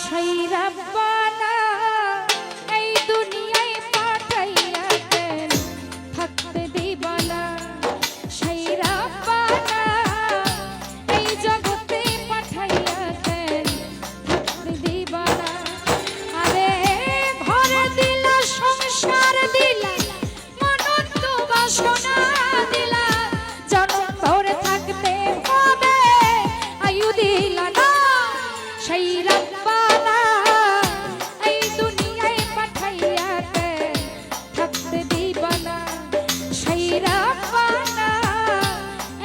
সেই রাব্বানা এই দুনিয়ায় পাঠাইয়া দেন থাকতে দিবানা সেই রাব্বানা এই জগতে পাঠাইয়া দেন থাকতে দিবানা আরে ঘর দিলা সংসার দিলা মনত বাসনা দিলা জনম ভরে থাকতে হবে আয়ু দিলা না সেই রাব্বানা এই দুনিয়ায় পাঠাইয়া দেন থাকতে দিবানা সেই রাব্বানা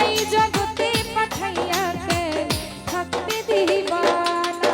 এই জগতে পাঠাইয়া দেন থাকতে দিবানা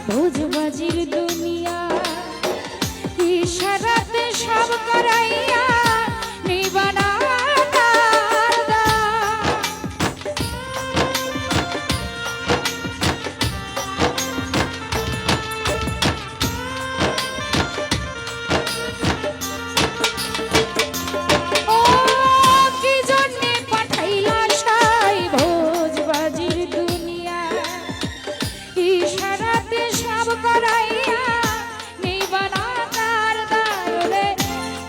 ভোজবাজির দুনিয়া ইশারাতে সব করাইয়া নিবানা করাইয়া নিবানা তার দারুরে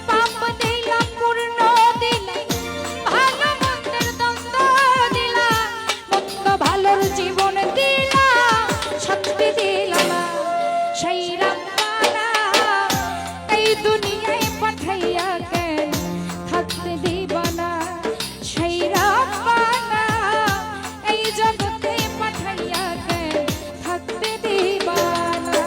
পাপ দিলাম পূর্ণ দিলে ভালো মন্দের দ্বন্দ্ব দিলা মন্দ ভালোর জীবন দিলা শক্তি দিলা না সেই রাব্বানা এই দুনিয়ায় পাঠাইয়া কেন থাকতে দিবানা সেই রাব্বানা এই জগতে পাঠাইয়া কেন থাকতে দিবানা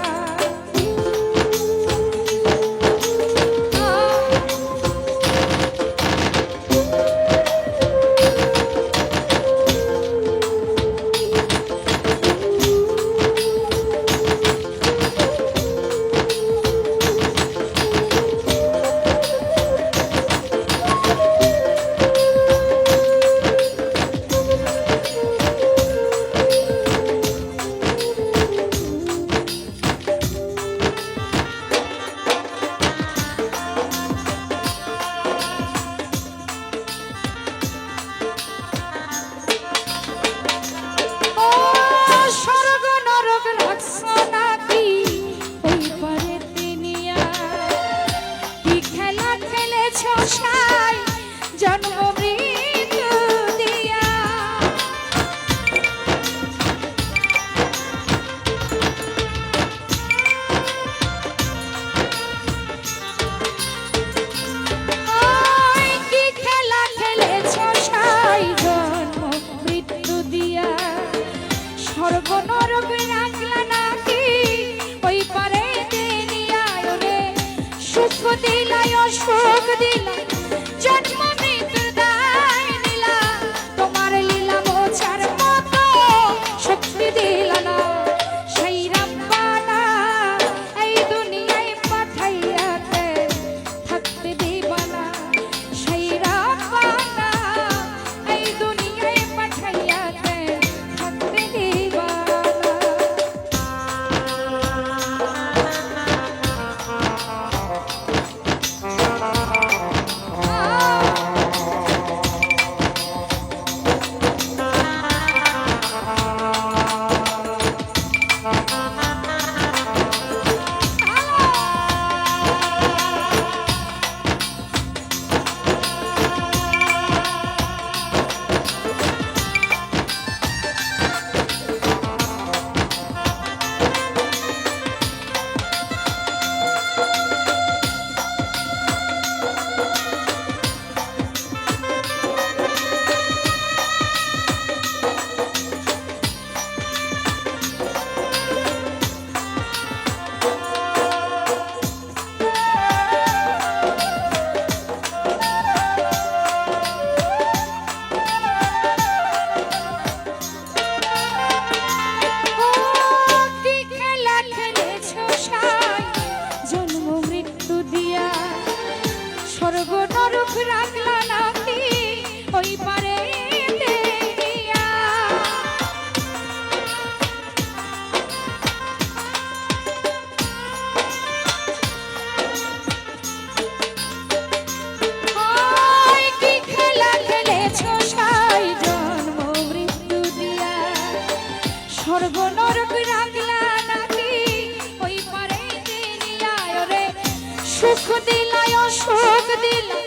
সুখ দিলাই অসুখ দিলা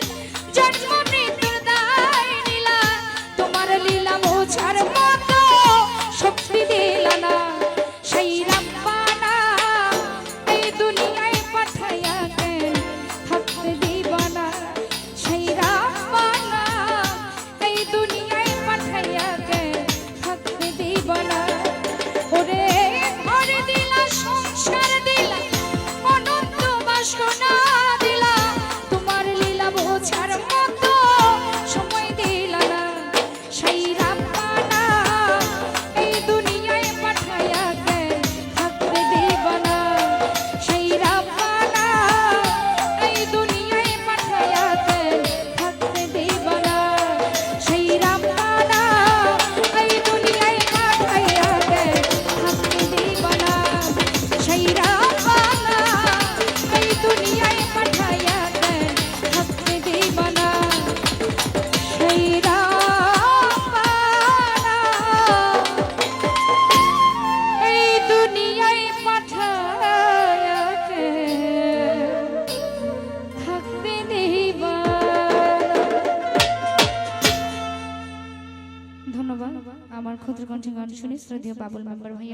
জন্ম মৃত্যুর দায় নিলা তোমার লীলা বোঝার মতো শক্তি দিলা না সেই রাব্বানা এই দুনিয়ায় পাঠাইয়া কেন থাকতে দিবা না সেই রাব্বানা এই দুনিয়ায় পাঠাইয়া কেন থাকতে দিবা না ওরে ঘর দিলা সংসার দিলা অনন্ত বাসনা দিলা তোমার লীলা বোঝার মতো সময় দিলা না সেই রাব্বানা এই দুনিয়ায় পাঠাইয়া কেন থাকতে দিবা না সেই রাব্বানা এই দুনিয়ায় পাঠাইয়া কেন থাকতে দিবা না সেই রাব্বানা এই দুনিয়ায় পাঠাইয়া কেন থাকতে দিবা না সেই রাব্বানা এই দুনিয়ায় পাঠাইয়া কেন থাকতে দিবা না সেই রাব্বানা এই দুনিয়ায় পাঠাইয়া কেন থাকতে দিবা না। ধন্যবাদ আমার ক্ষুদ্র কণ্ঠে গান শুনে শ্রদ্ধেয় বাবুল মেম্বার ভাইয়া।